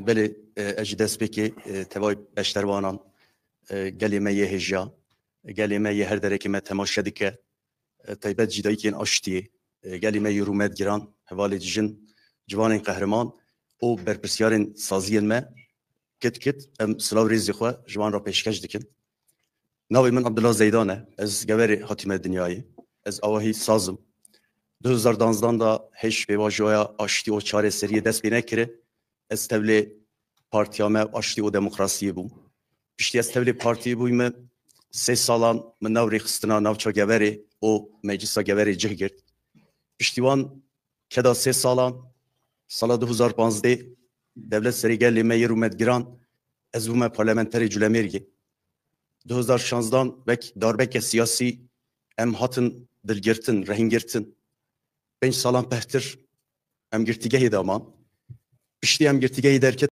بله اجداس بکی توای بشتروانان گلیمه یه هجا گلیمه یه هر درکی ما تماشا دکه تایبت جدایی که این آشتیه گلیمه یه رومت گران حوالی جن جوان قهرمان او برپرسیارن سازیل ما کت ام سلاو ریزی خواه جوان را پیشکش دکن ناوی من عبدالله زیدانه از گوری حاتمه دنیایی از آواهی سازم 2012 دا هش به واجویا آشتی و چاره سری دست بینه کره استولی partiyame aştı o demokrasiyi bu. İşte estevli partiyi bu mu? 3 salan من نوری خستنا نوچا گوری او مجلس گوری جهگرد. پشتیوان کدا 3 سالان سال 2015 devlet serigeli me yerumet giran ez bu me parlamenteri cülemirgi. 2016'dan bek darbeke siyasi em hatın dilgirtin, rehingirtin. 5 salan pehtir em girtigehi daman. Pişti em girtigehi derket